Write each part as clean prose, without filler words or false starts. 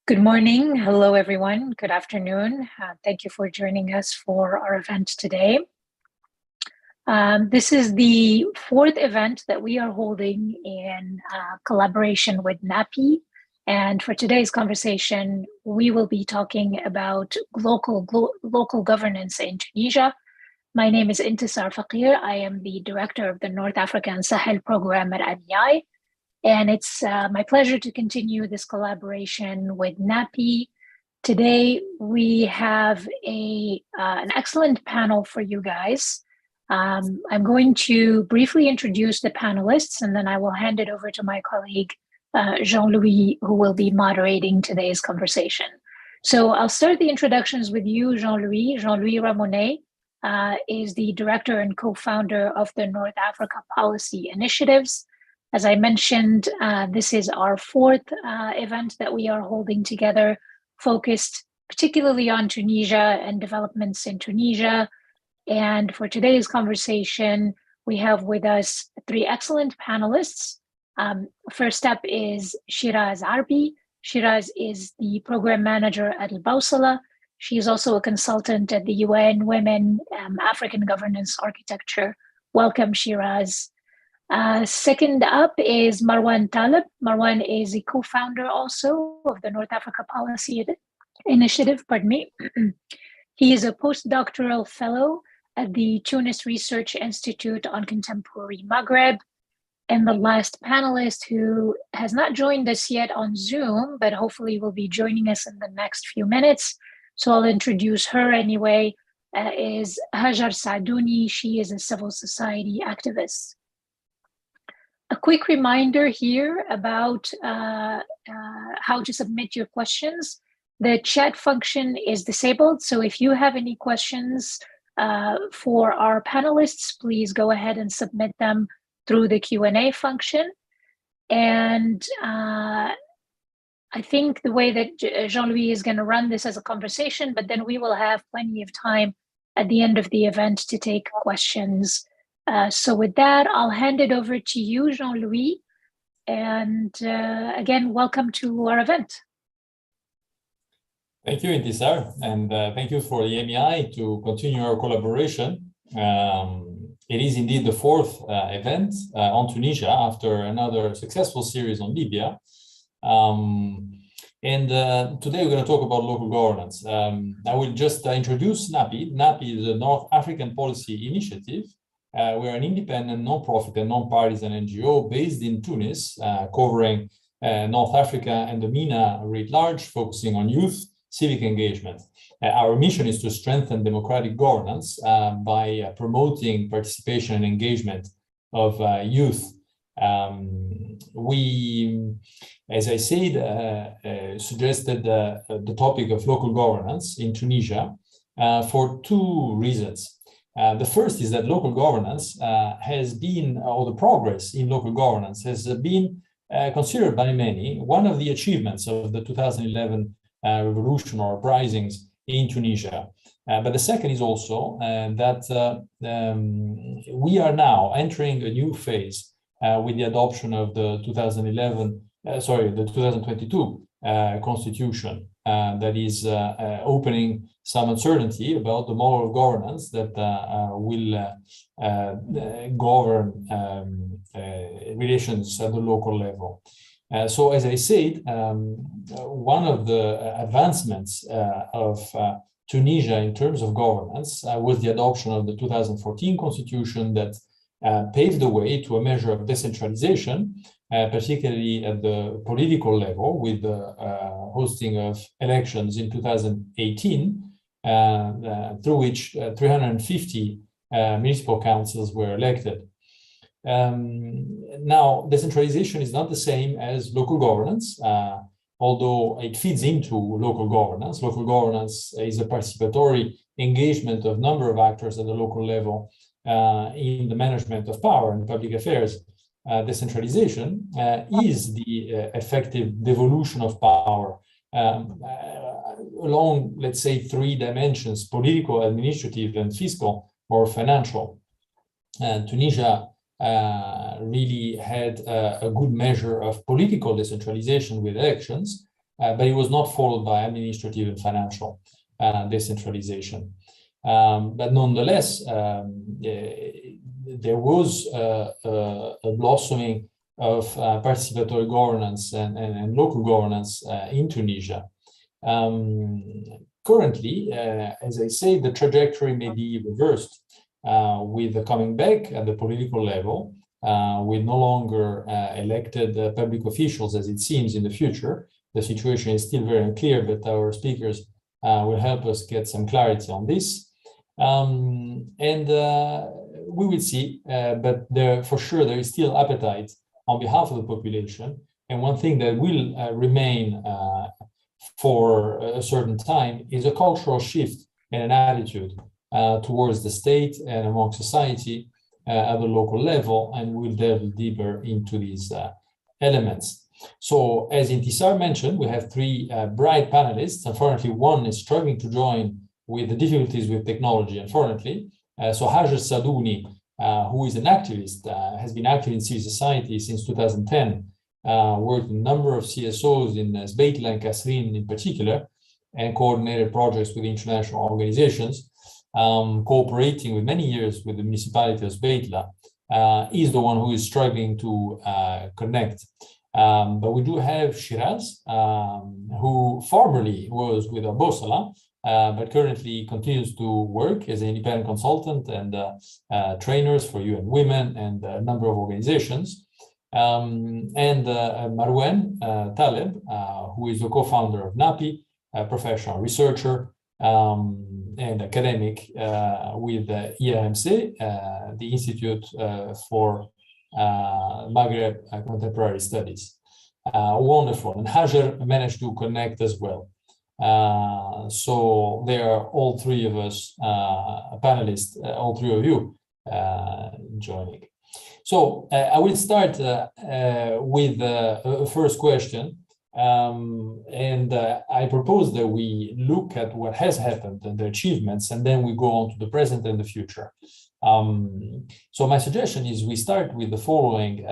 Good morning. Hello, everyone. Good afternoon. Thank you for joining us for our event today. This is the fourth event that we are holding in collaboration with NAPI. And for today's conversation, we will be talking about local governance in Tunisia. My name is Intisar Fakir. I am the director of the North African Sahel program at NAPI-MEI. And it's my pleasure to continue this collaboration with NAPI. Today, we have an excellent panel for you guys. I'm going to briefly introduce the panelists, and then I will hand it over to my colleague, Jean-Louis, who will be moderating today's conversation. So I'll start the introductions with you, Jean-Louis. Jean-Louis Ramonet is the director and co-founder of the North Africa Policy Initiatives. As I mentioned, this is our fourth event that we are holding together, focused particularly on Tunisia and developments in Tunisia. And for today's conversation, we have with us three excellent panelists. First up is Shiraz Arbi. Shiraz is the program manager at Al-Bawsala. She is also a consultant at the UN Women African Governance Architecture. Welcome, Shiraz. Second up is Marwan Taleb. Marwan is a co-founder also of the North Africa Policy Initiative, He is a postdoctoral fellow at the Tunis Research Institute on Contemporary Maghreb. And the last panelist, who has not joined us yet on Zoom, but hopefully will be joining us in the next few minutes, so I'll introduce her anyway, is Hajar Sadouni. She is a civil society activist. A quick reminder here about how to submit your questions. The chat function is disabled, so if you have any questions for our panelists, please go ahead and submit them through the Q&A function. And I think the way that Jean-Louis is going to run this as a conversation, but then we will have plenty of time at the end of the event to take questions. So with that, I'll hand it over to you, Jean-Louis. And again, welcome to our event. Thank you, Intisar, and thank you for the MEI to continue our collaboration. It is indeed the fourth event on Tunisia after another successful series on Libya. Today we're going to talk about local governance. I will just introduce NAPI. NAPI is a North African Policy Initiative. We're an independent, non-profit and non-partisan NGO based in Tunis, covering North Africa and the MENA writ large, focusing on youth civic engagement. Our mission is to strengthen democratic governance by promoting participation and engagement of youth. We, as I said, suggested the topic of local governance in Tunisia for two reasons. The first is that local governance has been, or the progress in local governance has been considered by many one of the achievements of the 2011 revolution or uprisings in Tunisia. But the second is also that we are now entering a new phase with the adoption of the 2022 constitution that is opening some uncertainty about the model of governance that will govern relations at the local level. So as I said, one of the advancements of Tunisia in terms of governance was the adoption of the 2014 constitution that paved the way to a measure of decentralization, particularly at the political level, with the hosting of elections in 2018, through which 350 municipal councils were elected. Now, decentralization is not the same as local governance, although it feeds into local governance. Local governance is a participatory engagement of a number of actors at the local level in the management of power and public affairs. Decentralization is the effective devolution of power along, let's say, three dimensions: political, administrative, and fiscal or financial. Tunisia really had a good measure of political decentralization with elections, but it was not followed by administrative and financial decentralization. But nonetheless, there was a blossoming of participatory governance and local governance in Tunisia. Currently, as I say, the trajectory may be reversed with the coming back at the political level, with no longer elected public officials, as it seems in the future. The situation is still very unclear, but our speakers will help us get some clarity on this. We will see, but for sure there is still appetite on behalf of the population. And one thing that will remain for a certain time is a cultural shift and an attitude towards the state and among society at the local level, and we'll delve deeper into these elements. So, as Intisar mentioned, we have three bright panelists. Unfortunately, one is struggling to join with the difficulties with technology, unfortunately. So Hajar Sadouni, who is an activist, has been active in civil society since 2010, worked in a number of CSOs in Sbeitla and Kasrin in particular, and coordinated projects with international organizations, cooperating with many years with the municipality of Sbeitla, is the one who is struggling to connect. But we do have Shiraz, who formerly was with Abosala, but currently continues to work as an independent consultant and trainers for UN Women and a number of organizations. And Marwan Taleb, who is the co-founder of NAPI, a professional researcher and academic with IAMC, the Institute for Maghreb Contemporary Studies. Wonderful. And Hajar managed to connect as well. So there are all three of us panelists, all three of you joining. So I will start with a first question. And I propose that we look at what has happened and the achievements, and then we go on to the present and the future. So my suggestion is we start with the following,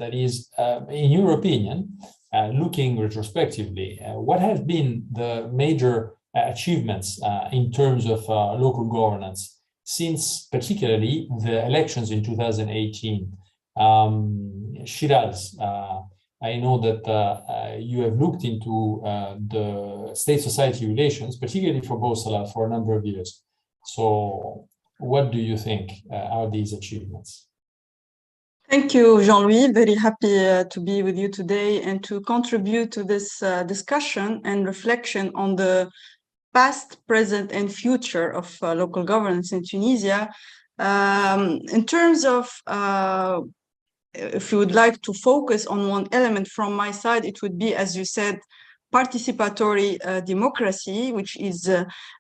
that is, in your opinion, looking retrospectively, what have been the major achievements in terms of local governance since particularly the elections in 2018? Shiraz, I know that you have looked into the state-society relations, particularly for Bosala, for a number of years. So what do you think are these achievements? Thank you, Jean-Louis. Very happy to be with you today and to contribute to this discussion and reflection on the past, present, and future of local governance in Tunisia. In terms of if you would like to focus on one element from my side, it would be, as you said, participatory democracy, which is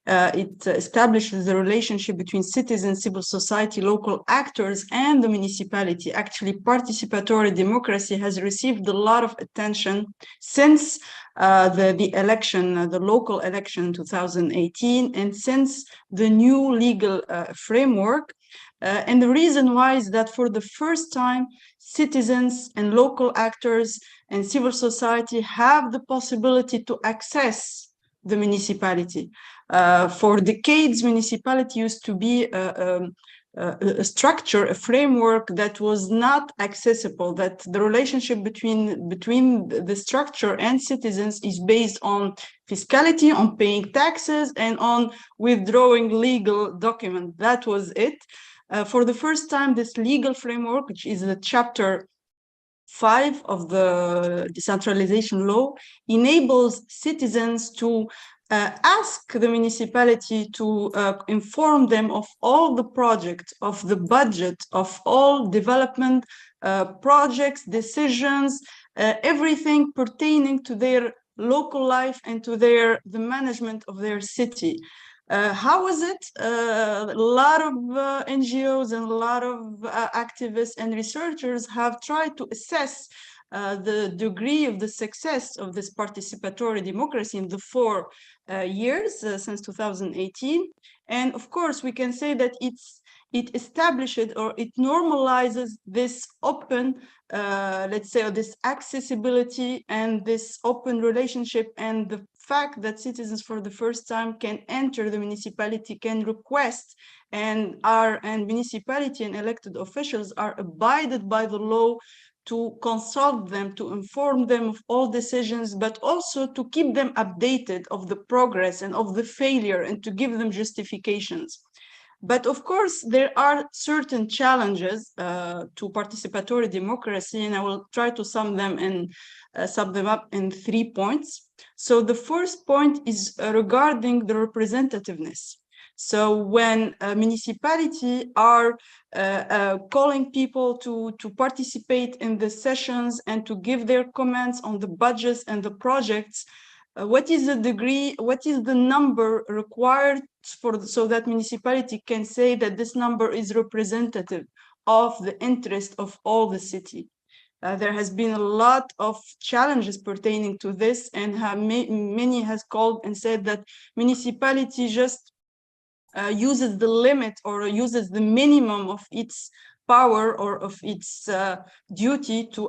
it establishes the relationship between citizens, civil society, local actors, and the municipality. Actually, participatory democracy has received a lot of attention since the election, the local election in 2018, and since the new legal framework. And the reason why is that for the first time, citizens and local actors and civil society have the possibility to access the municipality. For decades, municipality used to be a structure, a framework that was not accessible, that the relationship between the structure and citizens is based on fiscality, on paying taxes, and on withdrawing legal documents. That was it. For the first time, this legal framework, which is the chapter 5 of the decentralization law, enables citizens to ask the municipality to inform them of all the projects, of the budget, of all development projects, decisions, everything pertaining to their local life and to the management of their city. How is it? A lot of NGOs and a lot of activists and researchers have tried to assess the degree of the success of this participatory democracy in the 4 years since 2018. And of course, we can say that it establishes or it normalizes this open, let's say, or this accessibility and this open relationship, and the fact that citizens for the first time can enter the municipality, can request, and municipality and elected officials are abided by the law to consult them, to inform them of all decisions, but also to keep them updated of the progress and of the failure, and to give them justifications. But of course, there are certain challenges to participatory democracy, and I will try to sum them up in 3 points. So the first point is regarding the representativeness. So when a municipality are calling people to participate in the sessions and to give their comments on the budgets and the projects, what is the degree, what is the number required so that municipality can say that this number is representative of the interest of all the city? There has been a lot of challenges pertaining to this, and many has called and said that municipality just uses the limit or uses the minimum of its power or of its duty to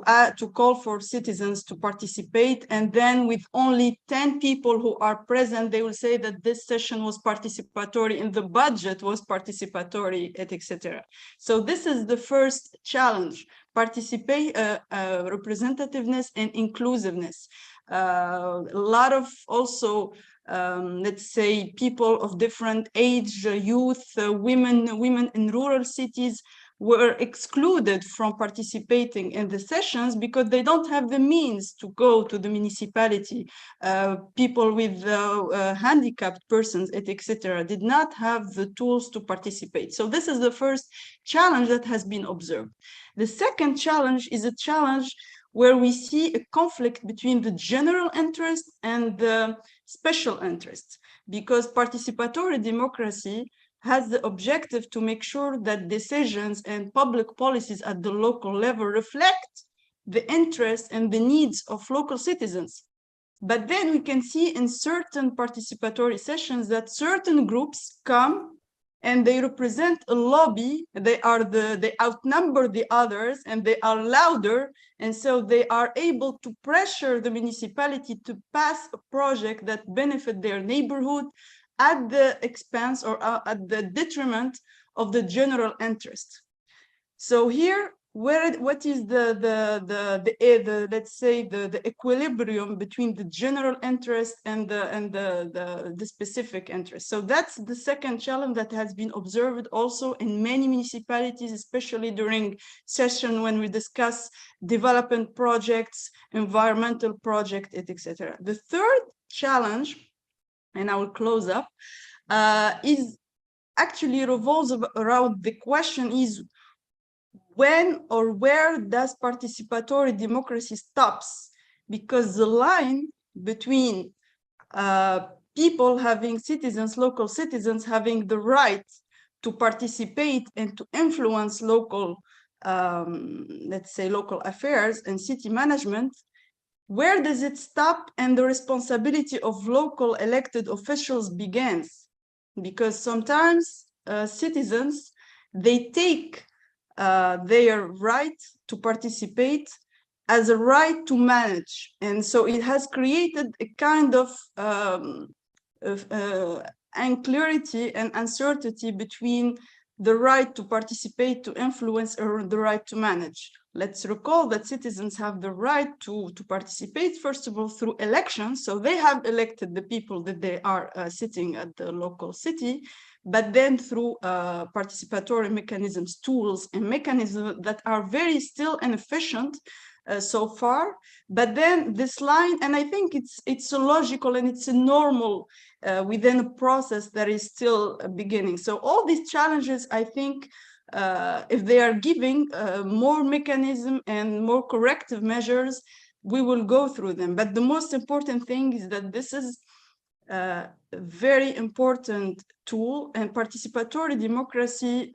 call for citizens to participate, and then with only 10 people who are present, they will say that this session was participatory and the budget was participatory, etc. So this is the first challenge: representativeness and inclusiveness. A lot of also let's say people of different age, youth, women in rural cities were excluded from participating in the sessions because they don't have the means to go to the municipality. People with handicapped persons, etc., did not have the tools to participate. So this is the first challenge that has been observed. The second challenge is a challenge where we see a conflict between the general interest and the special interests, because participatory democracy has the objective to make sure that decisions and public policies at the local level reflect the interests and the needs of local citizens. But then we can see in certain participatory sessions that certain groups come and they represent a lobby. They outnumber the others, and they are louder, and so they are able to pressure the municipality to pass a project that benefit their neighborhood at the expense or at the detriment of the general interest. So here, what is the let's say the equilibrium between the general interest and the specific interest? So that's the second challenge that has been observed also in many municipalities, especially during session when we discuss development projects, environmental projects, etc. The third challenge, and I will close up, is actually revolves around the question is, when or where does participatory democracy stops? Because the line between people having local citizens having the right to participate and to influence local, let's say, local affairs and city management, where does it stop and the responsibility of local elected officials begins? Because sometimes citizens, they take their right to participate as a right to manage. And so it has created a kind of unclarity and uncertainty between the right to participate, to influence, or the right to manage. Let's recall that citizens have the right to participate, first of all, through elections. So they have elected the people that they are sitting at the local city, but then through participatory mechanisms, tools, and mechanisms that are very still inefficient so far. But then this line, and I think it's a logical and it's a normal within a process that is still beginning. So all these challenges, I think, if they are giving more mechanism and more corrective measures, we will go through them. But the most important thing is that this is a very important tool, and participatory democracy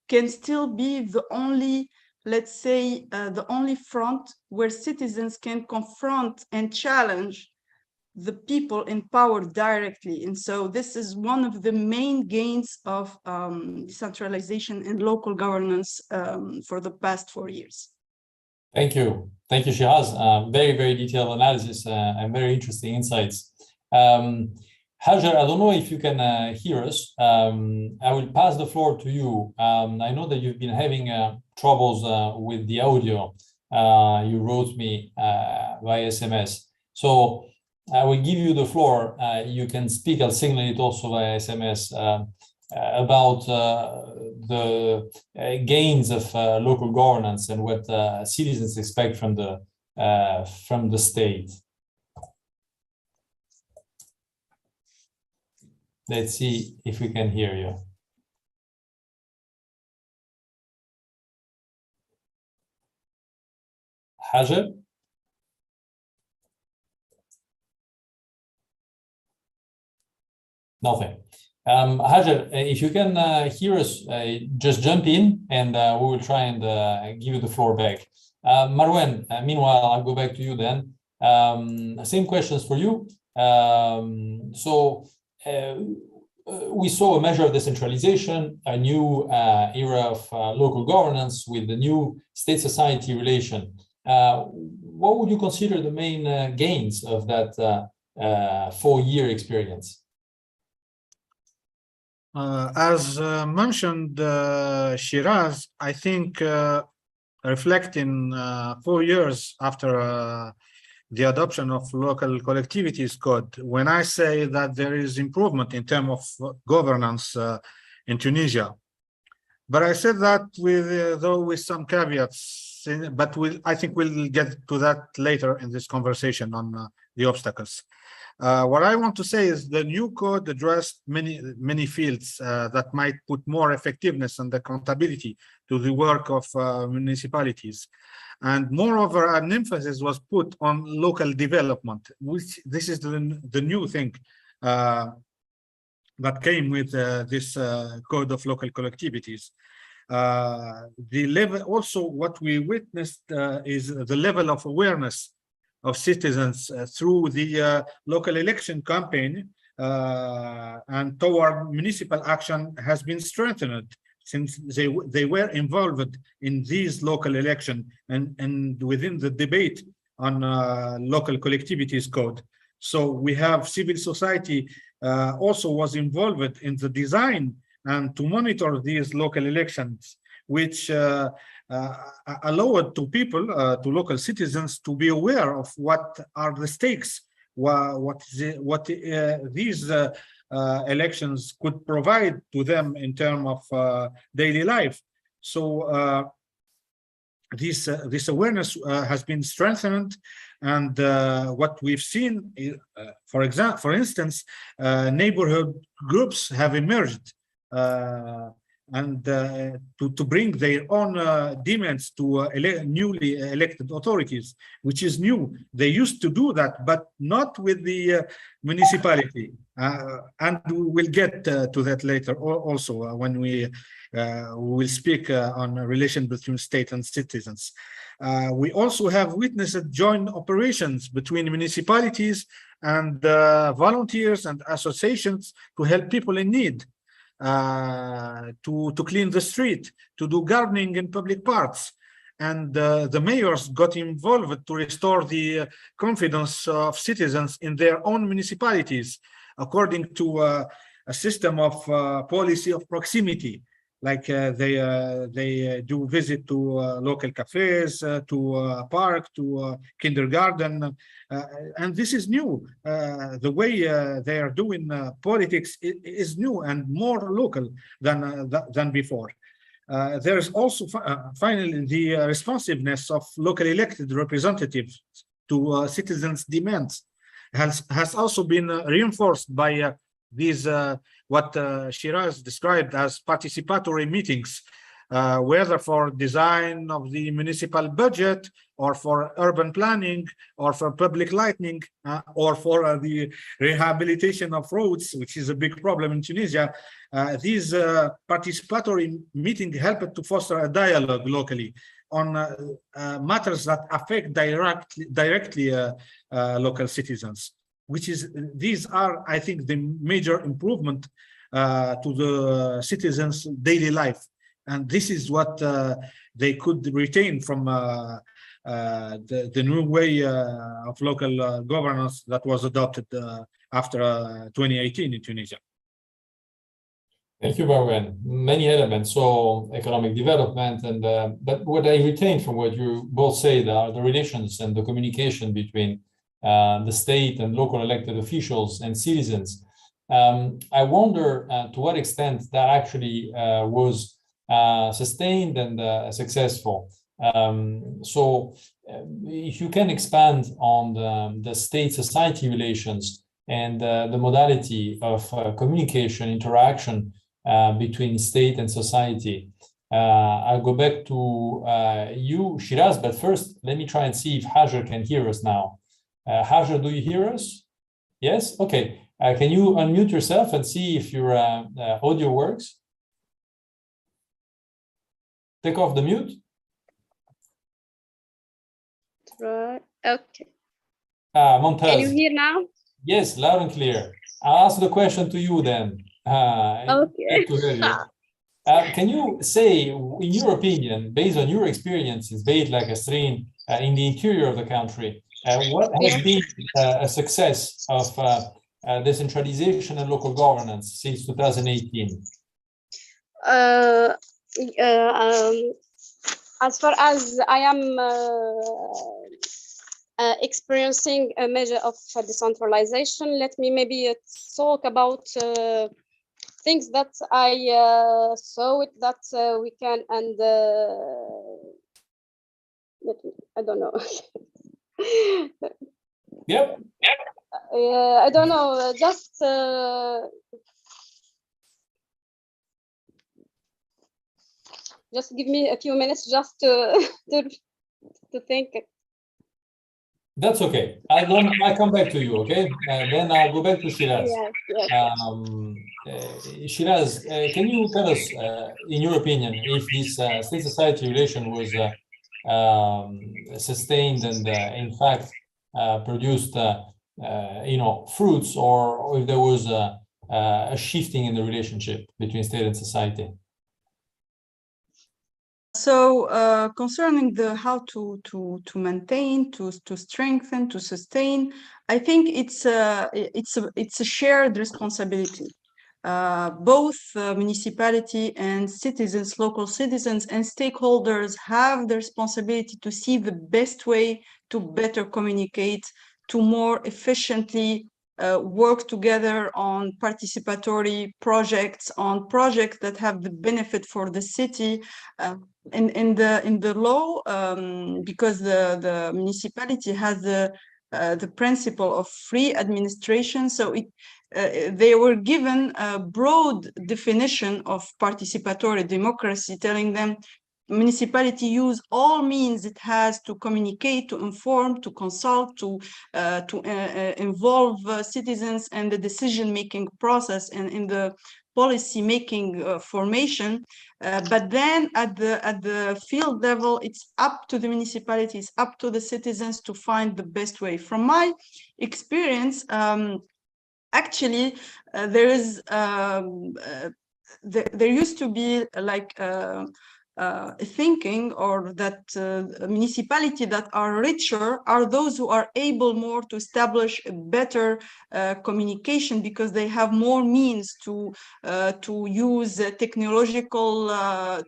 can still be the only, let's say, the only front where citizens can confront and challenge the people empowered directly. And so this is one of the main gains of decentralization and local governance for the past 4 years. Thank you. Thank you, Shiraz. Very, very detailed analysis and very interesting insights. Hajar, I don't know if you can hear us. I will pass the floor to you. I know that you've been having troubles with the audio. You wrote me via SMS. So I will give you the floor. You can speak. I'll signal it also via SMS about the gains of local governance and what citizens expect from the state. Let's see if we can hear you. Hajar? Nothing. Hajar, if you can hear us, just jump in and we will try and give you the floor back. Marwan, meanwhile, I'll go back to you then. Same questions for you. We saw a measure of decentralization, a new era of local governance with the new state-society relation. What would you consider the main gains of that 4-year experience? As mentioned, Shiraz, I think reflecting 4 years after the adoption of local collectivities code, when I say that there is improvement in terms of governance in Tunisia, but I said that though with some caveats, but I think we'll get to that later in this conversation on the obstacles. What I want to say is the new code addressed many fields that might put more effectiveness and accountability to the work of municipalities. And moreover, an emphasis was put on local development, which this is the new thing that came with this code of local collectivities. The level, also what we witnessed is the level of awareness of citizens through the local election campaign and toward municipal action has been strengthened since they were involved in these local election and within the debate on local collectivities code. So we have civil society also was involved in the design and to monitor these local elections, which allowed to people, to local citizens, to be aware of what are the stakes, what these elections could provide to them in terms of daily life. So this awareness has been strengthened, and what we've seen, for instance, neighborhood groups have emerged. And to bring their own demands to newly elected authorities, which is new. They used to do that, but not with the municipality. And we will get to that later also when we will speak on a relation between state and citizens. We also have witnessed joint operations between municipalities and volunteers and associations to help people in need. To clean the street, to do gardening in public parks. And the mayors got involved to restore the confidence of citizens in their own municipalities, according to a system of policy of proximity. Like they do visit to local cafes, to a park, to kindergarten, and this is new. The way they are doing politics is new and more local than before. There's also finally the responsiveness of local elected representatives to citizens' demands has also been reinforced by these what Shiraz described as participatory meetings, whether for design of the municipal budget or for urban planning or for public lighting or for the rehabilitation of roads, which is a big problem in Tunisia. These participatory meetings helped to foster a dialogue locally on matters that affect directly local citizens. these are, I think, the major improvement to the citizens' daily life. And this is what they could retain from the new way of local governance that was adopted after 2018 in Tunisia. Thank you, Marwan. Many elements, so economic development, and but what I retain from what you both said are the relations and the communication between the state and local elected officials and citizens. I wonder to what extent that actually was sustained and successful. So if you can expand on the state-society relations and the modality of communication, interaction between state and society. I'll go back to you, Shiraz, but first, let me try and see if Hajar can hear us now. Hajar, do you hear us? Yes? Okay. Can you unmute yourself and see if your audio works? Take off the mute. Right. Okay. Montaz. Can you hear now? Yes, loud and clear. I'll ask the question to you then. Okay. Can you say, in your opinion, based on your experiences, Beit Laqasreen, in the interior of the country, what has been a success of decentralization and local governance since 2018? As far as I am experiencing a measure of decentralization, let me maybe talk about things that I saw it that we can, and I don't know. Yep. I don't know, just give me a few minutes just to think. That's okay. I'll come back to you, okay? Then I'll go back to Shiraz. Yes. Shiraz, can you tell us, in your opinion, if this state-society relation was sustained and, in fact, produced, fruits, or if there was a shifting in the relationship between state and society? So concerning the how to maintain, to strengthen, to sustain, I think it's a shared responsibility. Both municipality and citizens, local citizens and stakeholders have the responsibility to see the best way to better communicate, to more efficiently work together on participatory projects, on projects that have the benefit for the city. In the law, because the municipality has the principle of free administration, so they were given a broad definition of participatory democracy, telling them municipality use all means it has to communicate, to inform, to consult, to involve citizens in the decision-making process and in the policy-making formation. But then at the field level, it's up to the municipalities, up to the citizens to find the best way. From my experience, actually, there used to be like thinking, or that municipalities that are richer are those who are able more to establish a better communication, because they have more means to use technological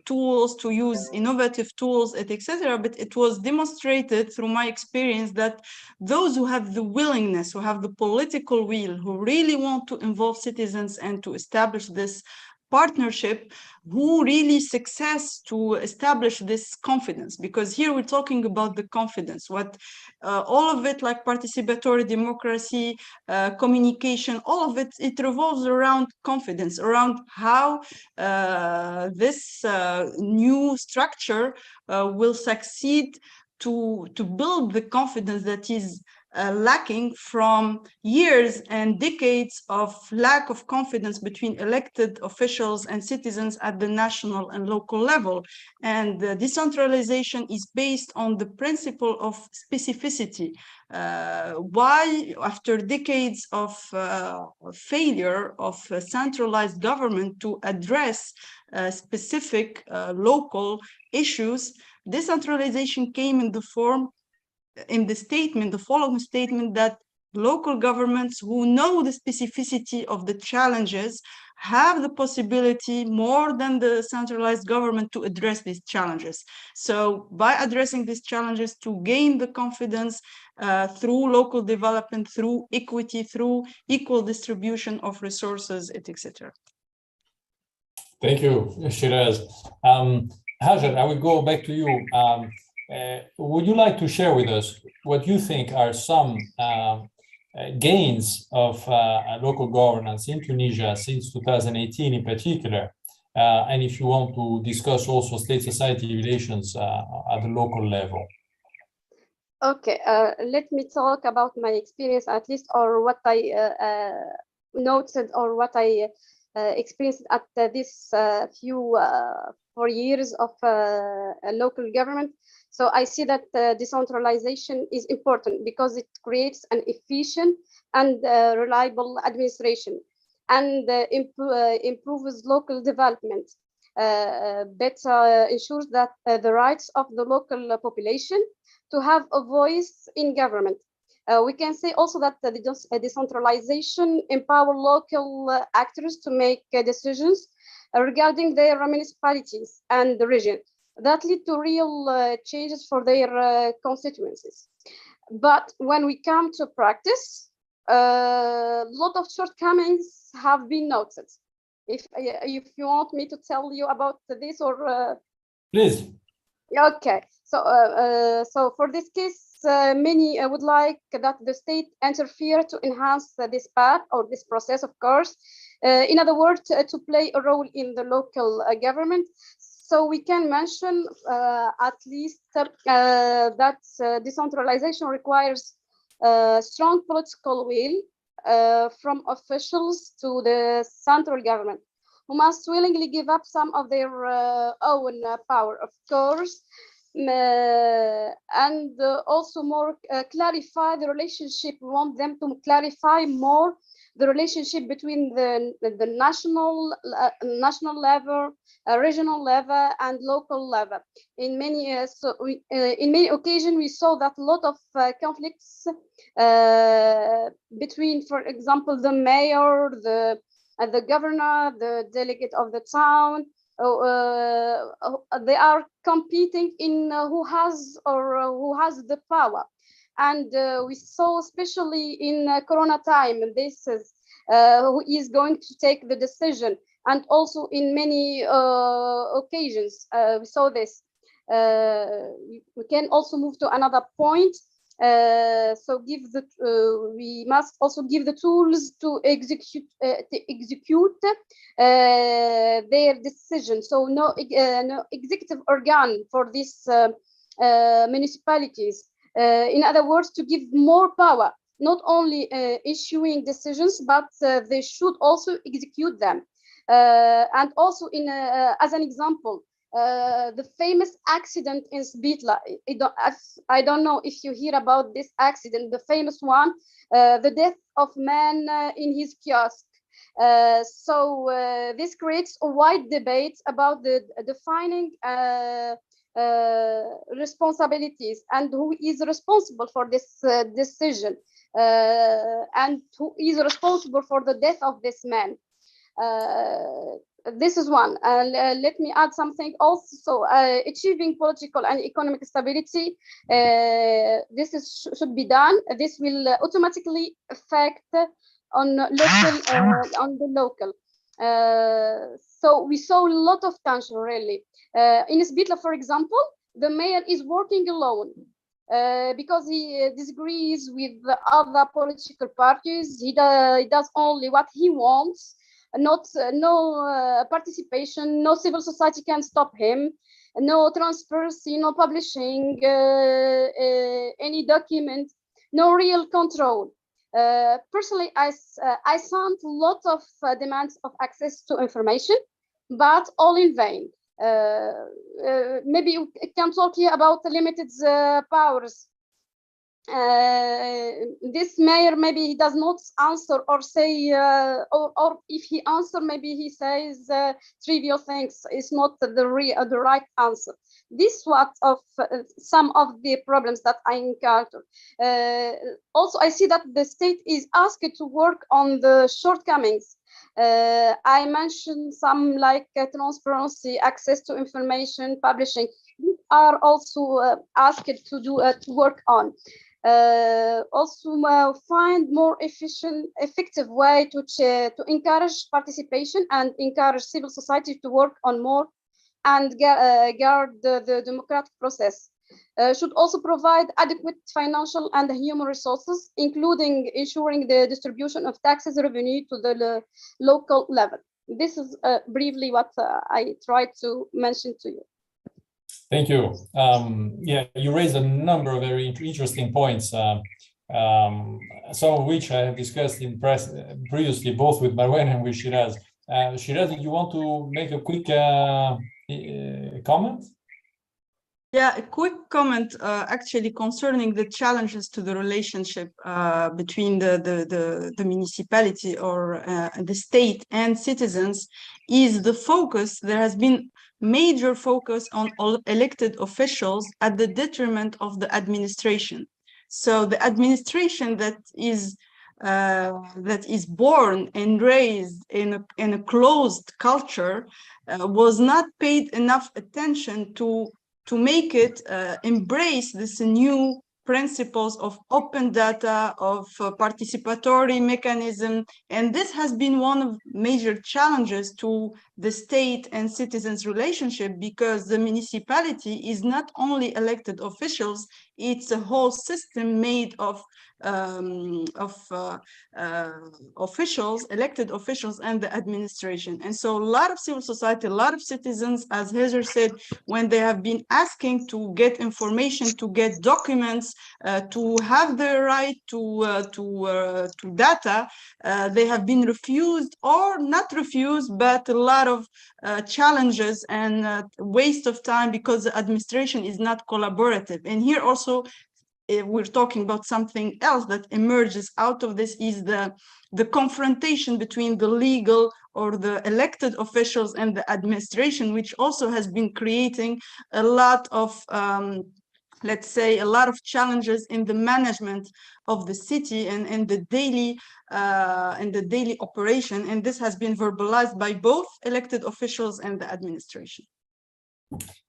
tools, to use innovative tools, etc. But it was demonstrated through my experience that those who have the willingness, who have the political will, who really want to involve citizens and to establish this partnership, who really success to establish this confidence, because here we're talking about the confidence, what all of it, like participatory democracy, communication, all of it, it revolves around confidence, around how this new structure will succeed to build the confidence that is lacking from years and decades of lack of confidence between elected officials and citizens at the national and local level. And decentralization is based on the principle of specificity. Why, after decades of failure of centralized government to address specific local issues, decentralization came in the form, in the statement, the following statement, that local governments who know the specificity of the challenges have the possibility more than the centralized government to address these challenges. So by addressing these challenges, to gain the confidence through local development, through equity, through equal distribution of resources, etc. Thank you, Shiraz. Hajar, I will go back to you. Would you like to share with us what you think are some gains of local governance in Tunisia since 2018 in particular? And if you want to discuss also state-society relations at the local level. Okay, let me talk about my experience at least, or what I noted, or what I experienced at this few 4 years of local government. So I see that decentralization is important because it creates an efficient and reliable administration, and improves local development, better ensures that the rights of the local population to have a voice in government. We can say also that the decentralization empower local actors to make decisions regarding their municipalities and the region that lead to real changes for their constituencies. But when we come to practice, a lot of shortcomings have been noted. If you want me to tell you about this, or please. Okay, so for this case, many would like that the state interfere to enhance this path or this process, of course. In other words, to play a role in the local government. So we can mention at least that decentralization requires strong political will from officials to the central government, who must willingly give up some of their own power, of course, and also more clarify the relationship. We want them to clarify more the relationship between the national level, regional level, and local level. In many in many occasions, we saw that a lot of conflicts between, for example, the mayor, the governor, the delegate of the town. They are competing in who has the power. And we saw, especially in Corona time, this is who is going to take the decision. And also in many occasions, we saw this. We can also move to another point. So we must also give the tools to execute their decision. So no executive organ for these municipalities. In other words, to give more power, not only issuing decisions, but they should also execute them. And also, as an example, the famous accident in Sbitla. I don't know if you hear about this accident, the famous one, the death of man in his kiosk. So this creates a wide debate about the defining responsibilities and who is responsible for this decision, and who is responsible for the death of this man. This is one. Let me add something also. So, achieving political and economic stability, this should be done. This will automatically affect on the local. So we saw a lot of tension, really. In Sbitla, for example, the mayor is working alone because he disagrees with the other political parties. He does only what he wants. No participation, no civil society can stop him, no transparency, no publishing any document, no real control. Personally, I sent a lot of demands of access to information, but all in vain. Maybe we can talk here about the limited powers. This mayor, maybe he does not answer or say, or if he answers, maybe he says trivial things. It's not the right answer. This was of some of the problems that I encounter. Also, I see that the state is asked to work on the shortcomings. I mentioned some like transparency, access to information, publishing. These are also asked to do to work on. Also find more effective way to encourage participation and encourage civil society to work on more and guard the democratic process. Should also provide adequate financial and human resources, including ensuring the distribution of taxes revenue to the local level. This is briefly what I tried to mention to you. Thank you. Yeah, you raised a number of very interesting points, some of which I have discussed in press previously, both with Marwan and with Shiraz. Shiraz, did you want to make a quick comment? Yeah, a quick comment actually concerning the challenges to the relationship between the municipality or the state and citizens is the focus. There has been major focus on all elected officials at the detriment of the administration. So the administration that is born and raised in a closed culture was not paid enough attention to make it embrace this new principles of open data, of participatory mechanism. And this has been one of major challenges to the state and citizens relationship, because the municipality is not only elected officials, it's a whole system made of officials, elected officials, and the administration. And so a lot of civil society, a lot of citizens, as Heather said, when they have been asking to get information, to get documents, to have the right to data, they have been refused, or not refused, but a lot of challenges and waste of time, because the administration is not collaborative. And here also we're talking about something else that emerges out of this, is the confrontation between the legal or the elected officials and the administration, which also has been creating a lot of let's say a lot of challenges in the management of the city and the daily operation. And this has been verbalized by both elected officials and the administration.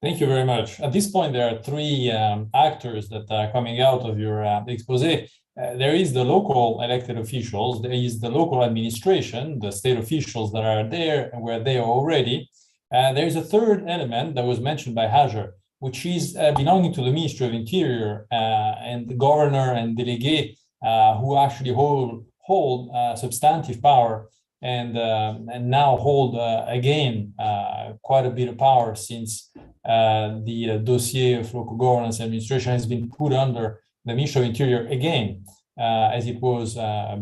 Thank you very much. At this point, there are three actors that are coming out of your expose. There is the local elected officials, there is the local administration, the state officials that are there and were there already. There is a third element that was mentioned by Hajar, which is belonging to the Ministry of Interior and the governor and delegate who actually hold substantive power and now hold again quite a bit of power, since the dossier of local governance administration has been put under the Ministry of Interior again, as it was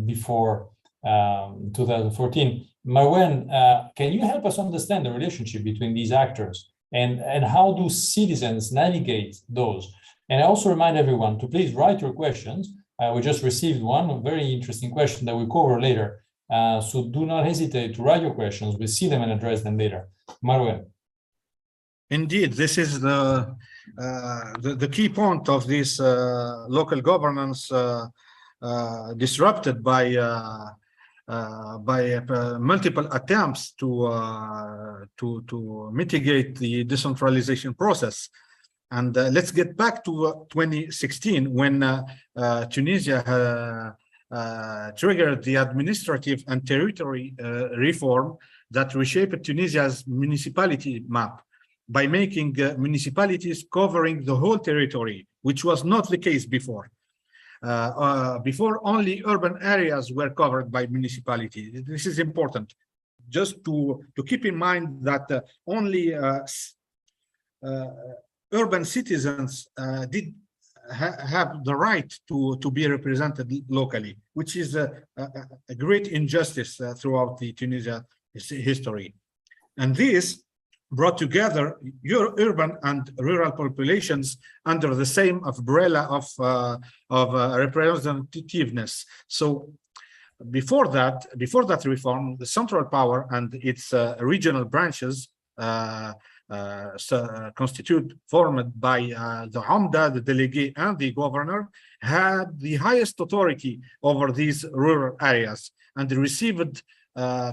before 2014. Marwan, can you help us understand the relationship between these actors, and how do citizens navigate those? And I also remind everyone to please write your questions. We just received one, a very interesting question that we'll cover later. So do not hesitate to write your questions. We'll see them and address them later. Marwan. Indeed, this is the key point of this local governance disrupted by multiple attempts to mitigate the decentralization process. And let's get back to 2016, when Tunisia triggered the administrative and territory reform that reshaped Tunisia's municipality map by making municipalities covering the whole territory, which was not the case before. Before, only urban areas were covered by municipalities. This is important, just to keep in mind that only urban citizens did have the right to be represented locally, which is a great injustice throughout the Tunisia history. And this brought together urban and rural populations under the same umbrella of representativeness. So before that reform, the central power and its regional branches formed by the Umda, the delegate, and the governor, had the highest authority over these rural areas, and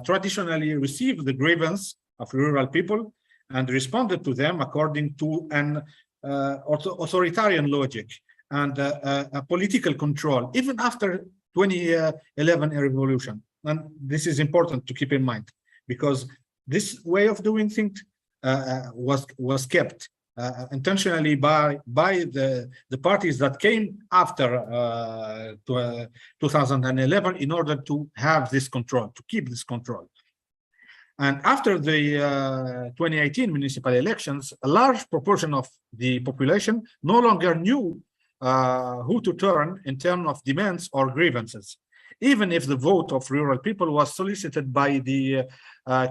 traditionally received the grievance of rural people and responded to them according to an authoritarian logic and a political control, even after 2011 revolution. And this is important to keep in mind, because this way of doing things was kept intentionally by the parties that came after 2011 in order to have this control, to keep this control. And after the 2018 municipal elections, a large proportion of the population no longer knew who to turn in terms of demands or grievances, even if the vote of rural people was solicited by the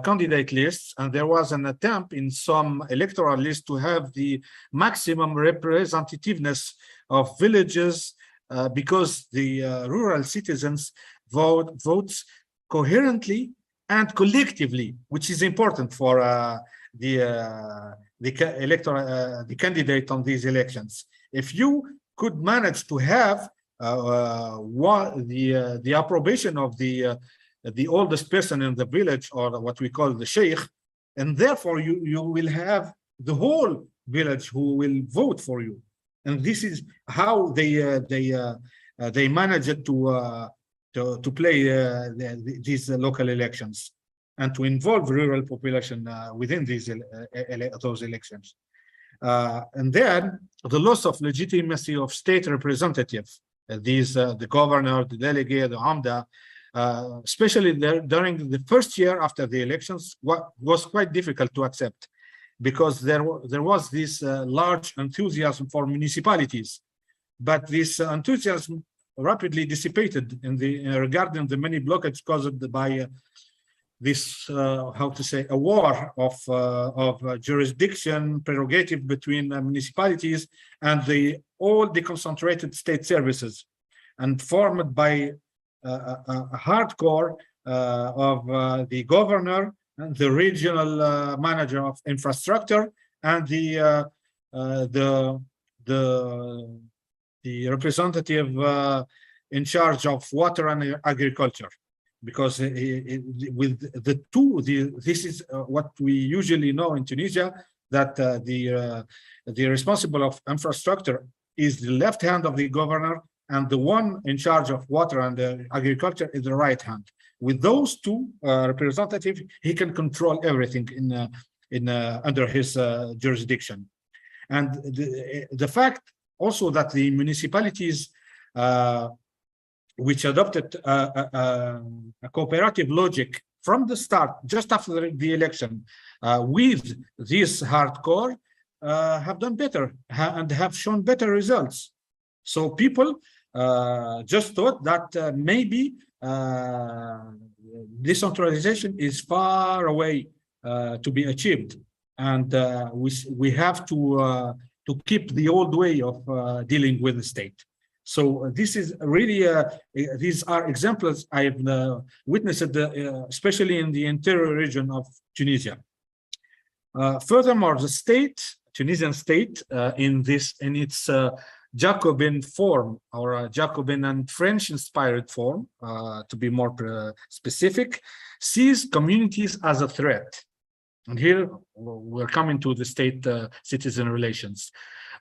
candidate lists, and there was an attempt in some electoral lists to have the maximum representativeness of villages because the rural citizens votes coherently and collectively, which is important for the candidate on these elections. If you could manage to have the approbation of the oldest person in the village, or what we call the sheikh, and therefore you will have the whole village who will vote for you. And this is how they managed to play these local elections and to involve rural population within those elections. And then the loss of legitimacy of state representatives, the governor, the delegate, the Umda, especially during the first year after the elections, was quite difficult to accept, because there was this large enthusiasm for municipalities, but this enthusiasm rapidly dissipated regarding the many blockages caused by this, how to say, a war of jurisdiction prerogative between municipalities and all the concentrated state services, and formed by a hardcore of the governor and the regional manager of infrastructure and the representative in charge of water and agriculture. Because with the two, this is what we usually know in Tunisia, that the responsible of infrastructure is the left hand of the governor, and the one in charge of water and agriculture is the right hand. With those two representatives, he can control everything under his jurisdiction. And the fact also that the municipalities which adopted a cooperative logic from the start, just after the election, with this hardcore, have done better and have shown better results. So people just thought that maybe decentralization is far away to be achieved, and we have to keep the old way of dealing with the state. So this is really, these are examples I've witnessed, especially in the interior region of Tunisia. Furthermore, the state, Tunisian state, in its Jacobin form, or Jacobin and French-inspired form, to be more specific, sees communities as a threat. And here we're coming to the state-citizen relations.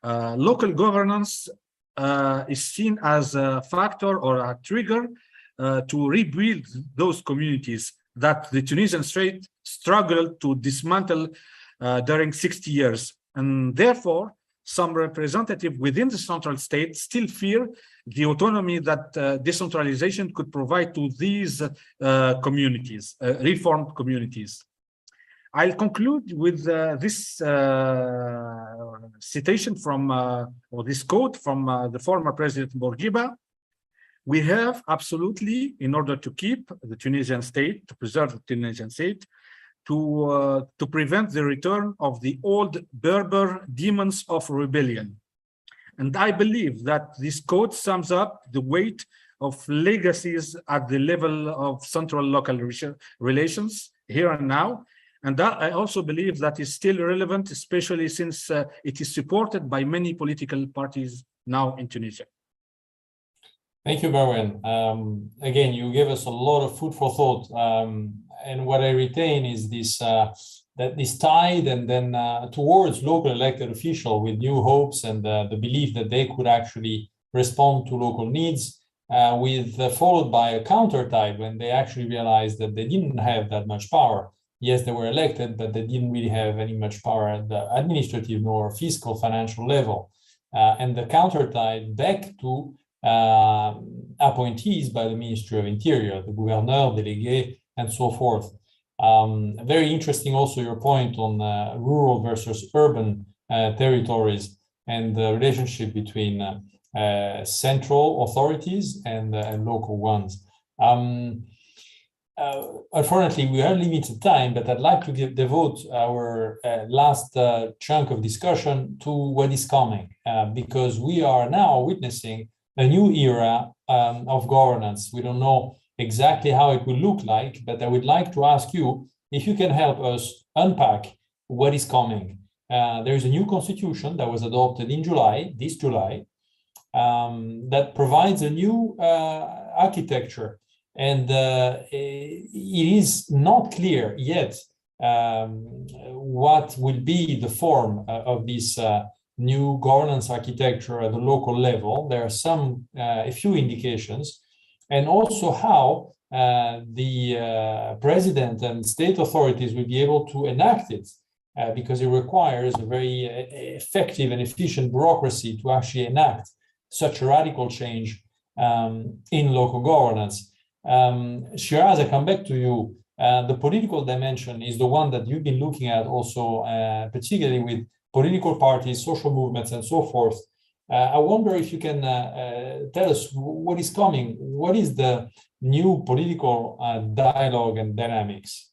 Local governance is seen as a factor or a trigger to rebuild those communities that the Tunisian state struggled to dismantle during 60 years. And therefore, some representatives within the central state still fear the autonomy that decentralization could provide to these communities, reformed communities. I'll conclude with this citation from, or this quote from the former President Bourguiba. We have absolutely, in order to keep the Tunisian state, to preserve the Tunisian state, to prevent the return of the old Berber demons of rebellion. And I believe that this quote sums up the weight of legacies at the level of central local relations here and now. And that I also believe that is still relevant, especially since it is supported by many political parties now in Tunisia. Thank you, Marwan. Again, you gave us a lot of food for thought. And what I retain is this that this tide and then towards local elected officials with new hopes and the belief that they could actually respond to local needs, followed by a counter tide when they actually realized that they didn't have that much power. Yes, they were elected, but they didn't really have any much power at the administrative nor fiscal financial level. And the counter tide back to appointees by the Ministry of Interior, the gouverneur, délégué, and so forth. Very interesting also your point on rural versus urban territories and the relationship between central authorities and local ones. Unfortunately, we are limited time, but I'd like to devote our last chunk of discussion to what is coming, because we are now witnessing a new era of governance. We don't know exactly how it will look like, but I would like to ask you if you can help us unpack what is coming. There is a new constitution that was adopted in July, this July, that provides a new architecture. And it is not clear yet what will be the form of this new governance architecture at the local level. There are a few indications, and also how the president and state authorities will be able to enact it, because it requires a very effective and efficient bureaucracy to actually enact such a radical change in local governance. Shiraz, I come back to you. The political dimension is the one that you've been looking at also, particularly with political parties, social movements, and so forth. I wonder if you can tell us what is coming. What is the new political dialogue and dynamics?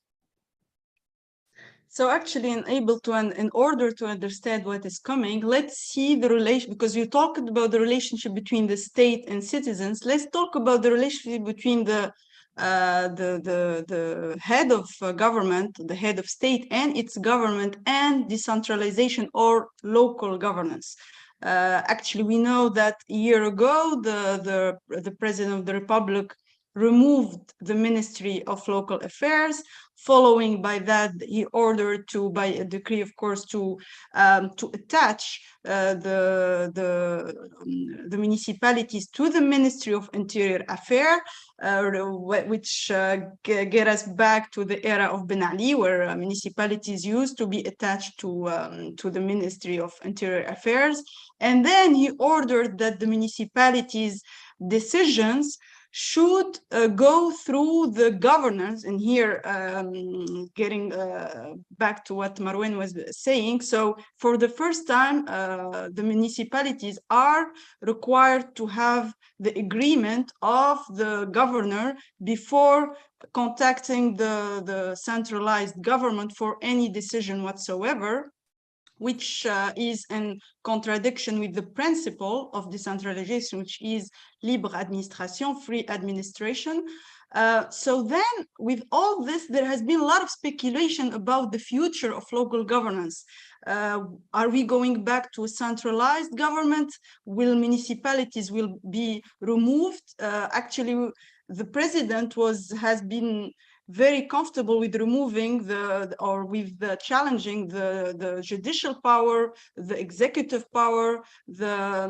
So actually, in order to understand what is coming, let's see the relation, because you talked about the relationship between the state and citizens. Let's talk about the relationship between the head of government, the head of state and its government, and decentralization or local governance. Actually, we know that a year ago, the President of the Republic removed the Ministry of Local Affairs. Following by that, he ordered to, by a decree, of course, to attach the municipalities to the Ministry of Interior Affairs, which get us back to the era of Ben Ali, where municipalities used to be attached to the Ministry of Interior Affairs. And then he ordered that the municipalities' decisions should go through the governance. And here, getting back to what Marwan was saying, so for the first time, the municipalities are required to have the agreement of the governor before contacting the centralized government for any decision whatsoever, which is in contradiction with the principle of decentralization, which is libre administration, free administration. So then, with all this, there has been a lot of speculation about the future of local governance. Are we going back to a centralized government? Will municipalities be removed? Actually, the president has been very comfortable with removing challenging the judicial power, the executive power, the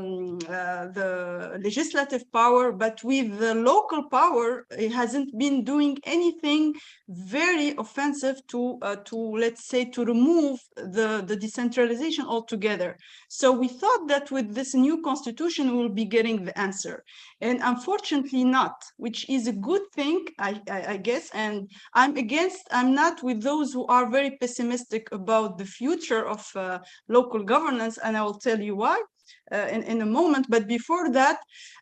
legislative power, but with the local power, it hasn't been doing anything very offensive to let's say, to remove the decentralization altogether. So we thought that with this new constitution, we'll be getting the answer. And unfortunately not, which is a good thing, I guess. And I'm not with those who are very pessimistic about the future of local governance, and I will tell you why in a moment. But before that,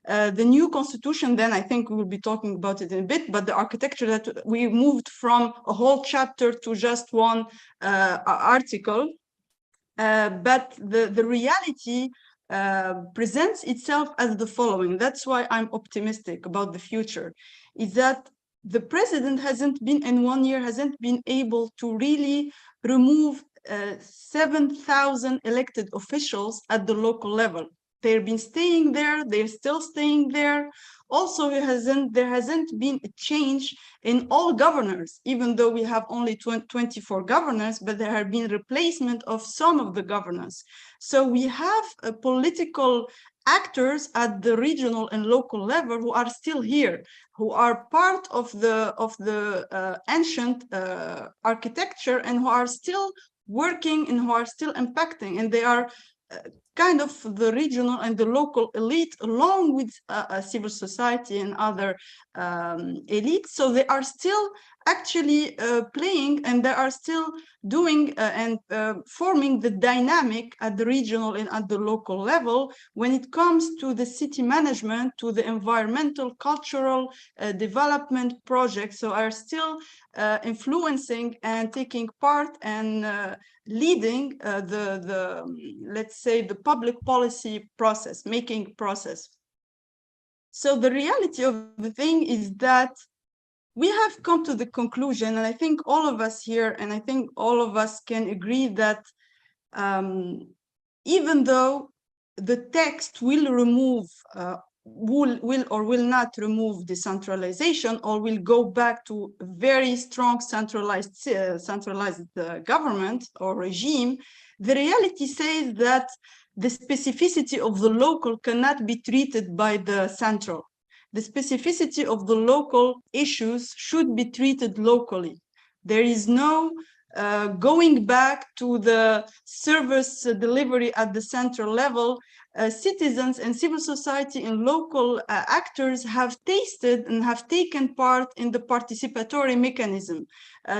the new constitution, then I think we will be talking about it in a bit, but the architecture that we moved from a whole chapter to just one article. But the reality presents itself as the following. That's why I'm optimistic about the future, is that the president hasn't been, in 1 year, hasn't been able to really remove 7,000 elected officials at the local level. They've been staying there, they're still staying there. Also, there hasn't been a change in all governors, even though we have only 24 governors, but there have been replacement of some of the governors. So we have political actors at the regional and local level who are still here, who are part of the ancient architecture, and who are still working and who are still impacting, and they are kind of the regional and the local elite, along with civil society and other elites. So they are still actually playing, and they are still doing and forming the dynamic at the regional and at the local level when it comes to the city management, to the environmental, cultural development projects. So are still influencing and taking part and leading let's say, the public policy process, making process. So the reality of the thing is that we have come to the conclusion, and I think all of us here, and I think all of us can agree that even though the text will remove, will or will not remove decentralization, or will go back to a very strong centralized government or regime, the reality says that the specificity of the local cannot be treated by the central. The specificity of the local issues should be treated locally. There is no going back to the service delivery at the central level. Citizens and civil society and local actors have tasted and have taken part in the participatory mechanism.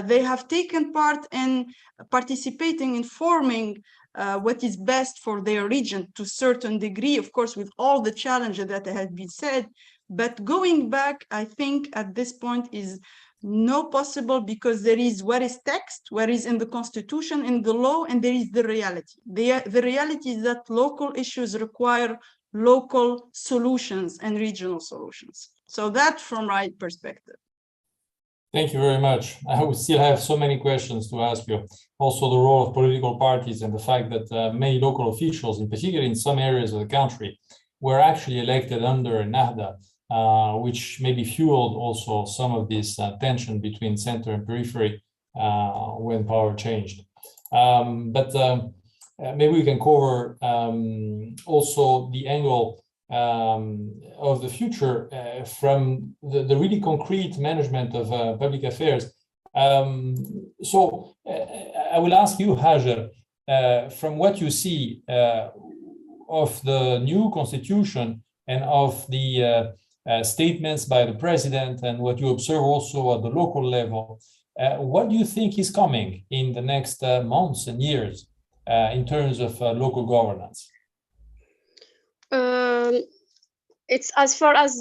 They have taken part in participating in forming what is best for their region to a certain degree, of course, with all the challenges that have been said. But going back, I think at this point is not possible, because there is what is text, what is in the constitution, in the law, and there is the reality. The reality is that local issues require local solutions and regional solutions. So that from my perspective. Thank you very much. I would still have so many questions to ask you. Also the role of political parties and the fact that many local officials, in particular in some areas of the country, were actually elected under Nahda, which maybe fueled also some of this tension between center and periphery when power changed. But maybe we can cover also the angle of the future from the really concrete management of public affairs. So I will ask you, Hajar, from what you see of the new constitution and of the statements by the president and what you observe also at the local level, what do you think is coming in the next months and years in terms of local governance? It's as far as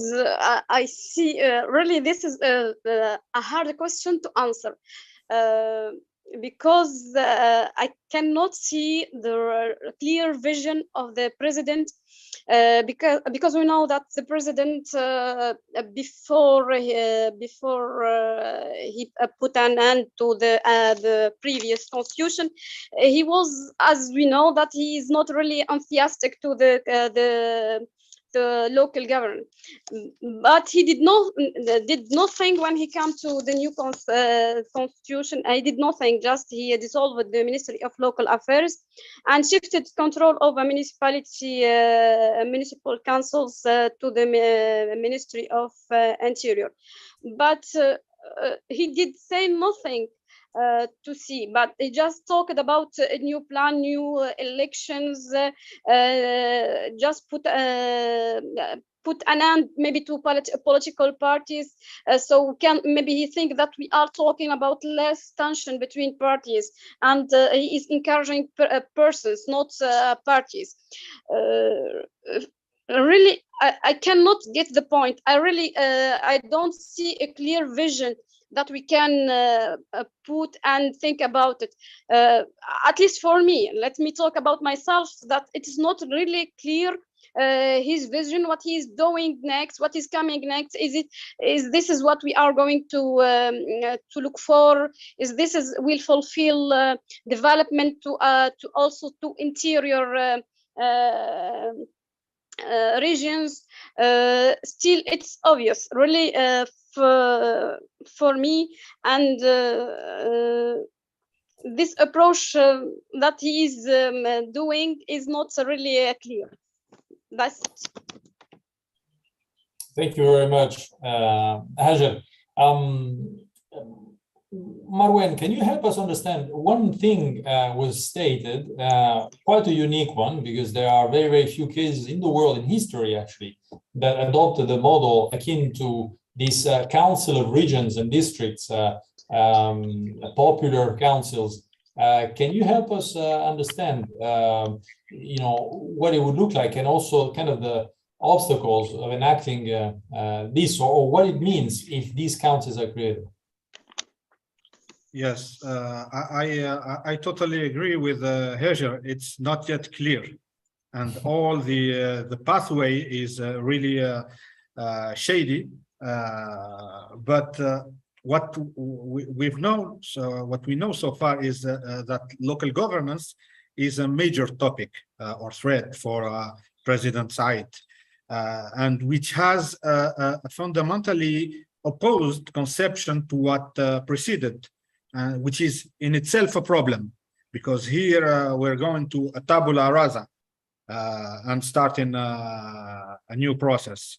I see, really, this is a hard question to answer. Because I cannot see the clear vision of the president, because we know that the president before he put an end to the previous constitution, he was, as we know, that he is not really enthusiastic to the local government, but he did nothing when he came to the new constitution. I did nothing. Just he dissolved the Ministry of Local Affairs and shifted control over municipal councils to the Ministry of Interior. But he did say nothing to see, but they just talked about a new plan, new elections, just put an end maybe to political parties. So maybe he think that we are talking about less tension between parties, and he is encouraging persons, not parties. Really, I cannot get the point. I don't see a clear vision that we can put and think about it. At least for me, let me talk about myself, that it is not really clear his vision, what he is doing next, what is coming next. Is this what we are going to look for? Will fulfill development to also to interior regions? Still, it's obvious, really, for me, and this approach that he is doing is not really clear. That's it. Thank you very much, Hajar. Marwan, can you help us understand? One thing was stated, quite a unique one, because there are very, very few cases in the world, in history actually, that adopted a model akin to this Council of Regions and Districts, popular councils. Can you help us understand, what it would look like, and also kind of the obstacles of enacting this, or what it means if these councils are created? Yes, I totally agree with Hajar. It's not yet clear, and all the pathway is really shady. But what we've known, what we know so far is that local governance is a major topic or threat for President Said, and which has a fundamentally opposed conception to what preceded. Which is in itself a problem, because here we're going to a tabula rasa and starting a new process.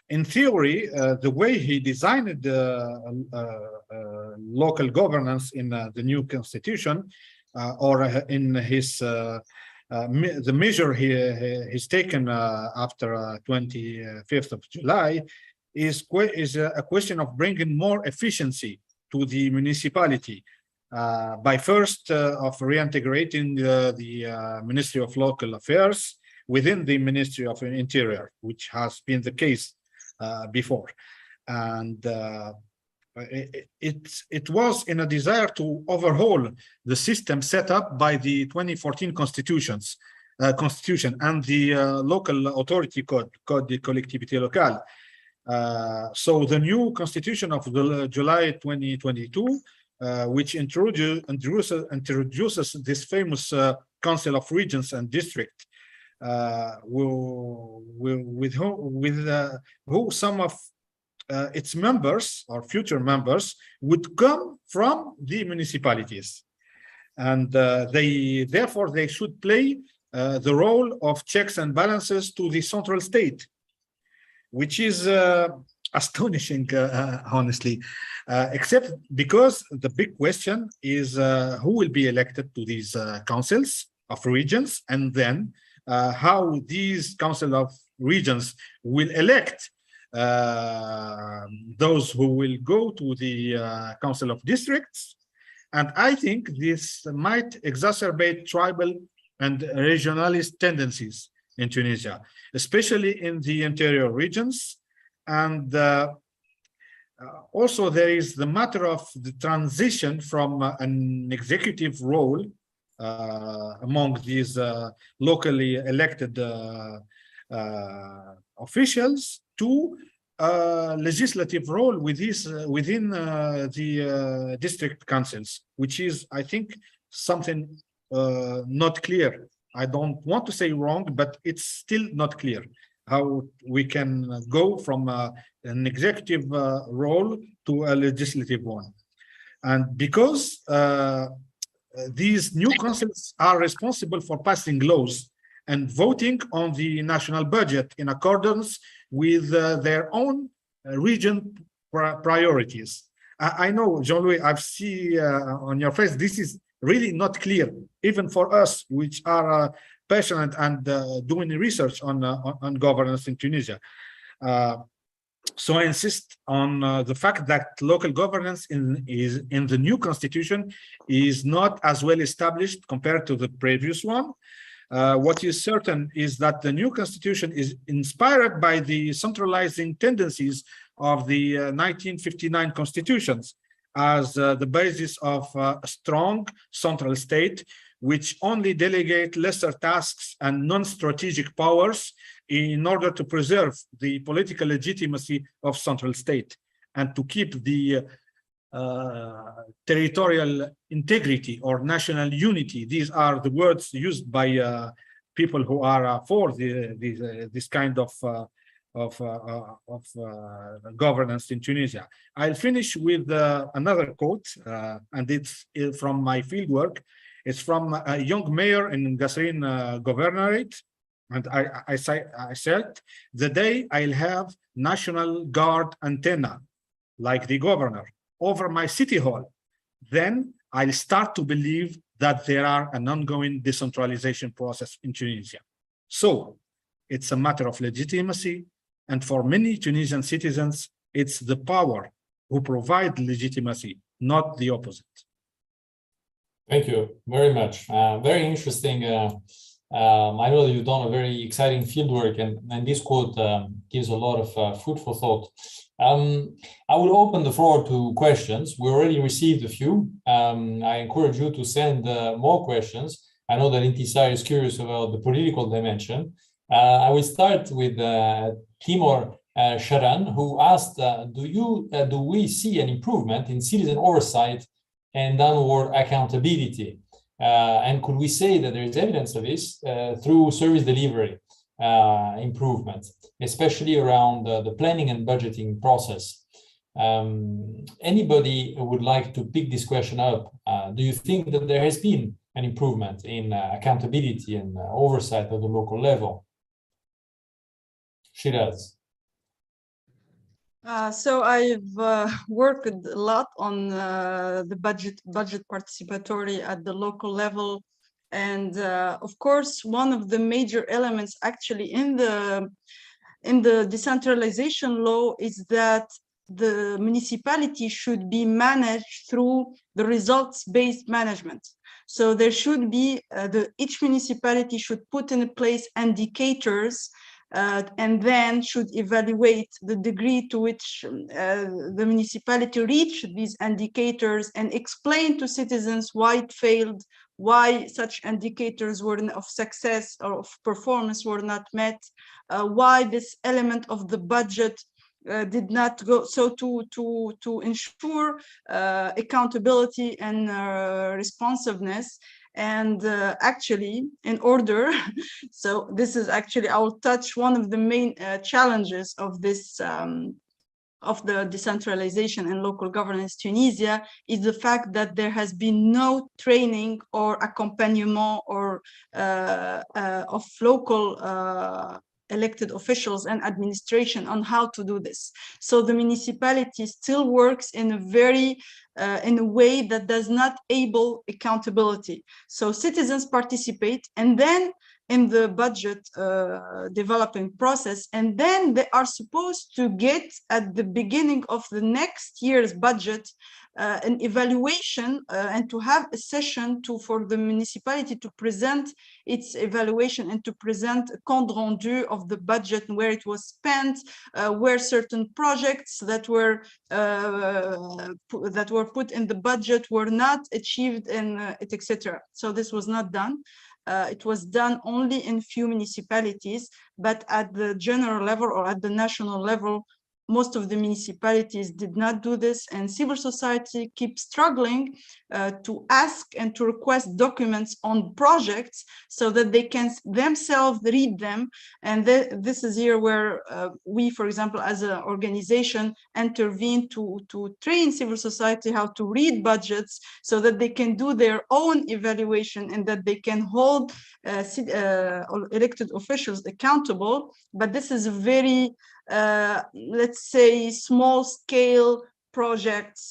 In theory, the way he designed local governance in the new constitution, or in his the measure he's taken after 25th of July, is a question of bringing more efficiency to the municipality by first of reintegrating the Ministry of Local Affairs within the Ministry of Interior, which has been the case before. And it was in a desire to overhaul the system set up by the 2014 constitution and the local authority code de collectivité locale. So the new constitution of July 2022, which introduces this famous Council of Regions and District, with who some of its members or future members would come from the municipalities, and therefore they should play the role of checks and balances to the central state, which is astonishing, honestly, except because the big question is who will be elected to these councils of regions, and then how these council of regions will elect those who will go to the council of districts. And I think this might exacerbate tribal and regionalist tendencies in Tunisia, especially in the interior regions. And also there is the matter of the transition from an executive role among these locally elected officials to a legislative role within the district councils, which is, I think, something not clear. I don't want to say wrong, but it's still not clear how we can go from an executive role to a legislative one. And because these new councils are responsible for passing laws and voting on the national budget in accordance with their own region priorities. I know, Jean-Louis, I've seen on your face, this is really not clear, even for us, which are passionate and doing research on governance in Tunisia. So I insist on the fact that local governance in the new constitution is not as well established compared to the previous one. What is certain is that the new constitution is inspired by the centralizing tendencies of the 1959 constitutions as the basis of a strong central state, which only delegate lesser tasks and non-strategic powers in order to preserve the political legitimacy of central state and to keep the territorial integrity or national unity. These are the words used by people who are for this kind of governance in Tunisia. I'll finish with another quote, and it's from my fieldwork. It's from a young mayor in Qasrin Governorate. And I said, the day I'll have National Guard antenna, like the governor, over my city hall, then I'll start to believe that there are an ongoing decentralization process in Tunisia. So it's a matter of legitimacy. And for many Tunisian citizens, it's the power who provide legitimacy, not the opposite. Thank you very much. Very interesting. I know that you've done a very exciting fieldwork, and this quote gives a lot of food for thought. I will open the floor to questions. We already received a few. I encourage you to send more questions. I know that Intisar is curious about the political dimension. I will start with Timur Sharan, who asked, do we see an improvement in citizen oversight and downward accountability? And could we say that there is evidence of this through service delivery improvement, especially around the planning and budgeting process? Anybody would like to pick this question up? Do you think that there has been an improvement in accountability and oversight at the local level? Shiraz. So I've worked a lot on the budget participatory at the local level, and of course one of the major elements actually in the decentralization law is that the municipality should be managed through the results-based management. So there should be each municipality should put in place indicators and then should evaluate the degree to which the municipality reached these indicators and explain to citizens why it failed, why such indicators were of success or of performance were not met, why this element of the budget did not go. So to ensure accountability and responsiveness. And actually, in order, so this is actually, I will touch one of the main challenges of this, of the decentralization and local governance Tunisia is the fact that there has been no training or accompaniment or of local elected officials and administration on how to do this. So the municipality still works in a way that does not enable accountability. So citizens participate, and then in the budget developing process, and then they are supposed to get at the beginning of the next year's budget an evaluation and to have a session for the municipality to present its evaluation and to present a compte rendu of the budget and where it was spent, where certain projects that were put in the budget were not achieved, and etc. So this was not done. It was done only in few municipalities, but at the general level or at the national level, most of the municipalities did not do this, and civil society keeps struggling to ask and to request documents on projects so that they can themselves read them. And this is here where we, for example, as an organization, intervene to train civil society how to read budgets so that they can do their own evaluation and that they can hold elected officials accountable. But this is a very let's say small scale projects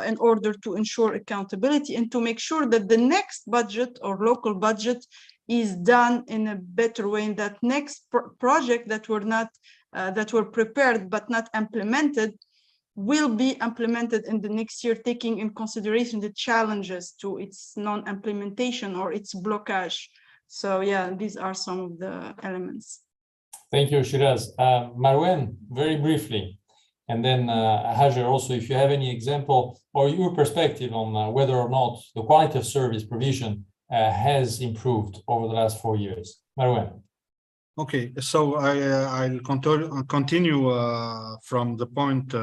in order to ensure accountability and to make sure that the next budget or local budget is done in a better way, and that next project that were not that were prepared but not implemented will be implemented in the next year, taking in consideration the challenges to its non-implementation or its blockage. So yeah, these are some of the elements. Thank you, Shiraz. Marwan, very briefly, and then Hajar, also, if you have any example or your perspective on whether or not the quality of service provision has improved over the last 4 years. Marwan. Okay, so I'll continue from the point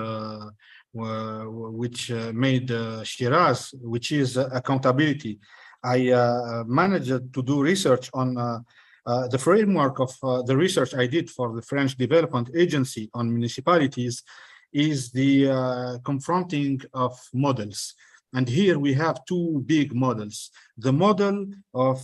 which made Shiraz, which is accountability. I managed to do research on the framework of the research I did for the French Development Agency on municipalities is the confronting of models. And here we have two big models. The model of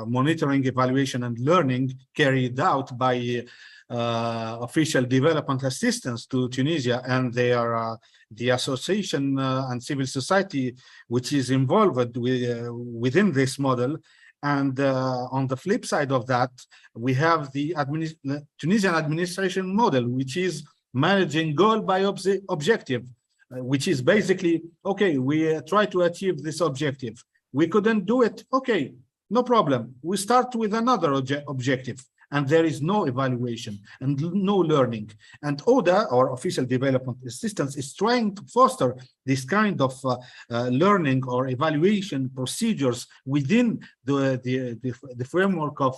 monitoring, evaluation, and learning carried out by official development assistance to Tunisia and their the association and civil society which is involved within this model. And on the flip side of that, we have the Tunisian administration model, which is managing goal by objective. Which is basically, okay, we try to achieve this objective. We couldn't do it. Okay, no problem. We start with another objective, and there is no evaluation and no learning. And ODA, or Official Development Assistance, is trying to foster this kind of learning or evaluation procedures within the framework of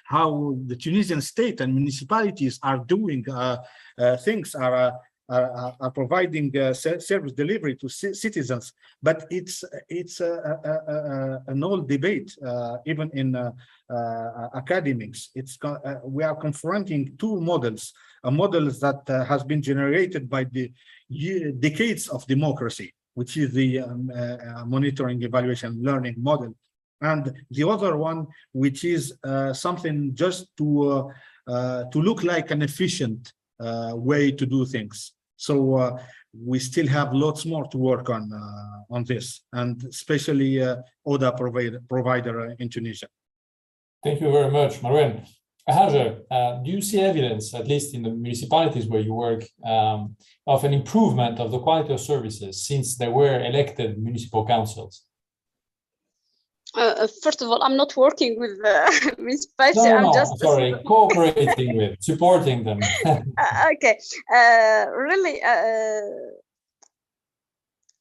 how the Tunisian state and municipalities are doing things, are providing service delivery to citizens, but it's an old debate, even in academics. We are confronting two models, a model that has been generated by the decades of democracy, which is the monitoring, evaluation, learning model, and the other one, which is something just to look like an efficient way to do things. So we still have lots more to work on this, and especially ODA provider in Tunisia. Thank you very much, Marwan. Hajar, do you see evidence, at least in the municipalities where you work, of an improvement of the quality of services since there were elected municipal councils? First of all, I'm not working with municipalities. No, I'm just sorry, cooperating with, supporting them. Okay, really.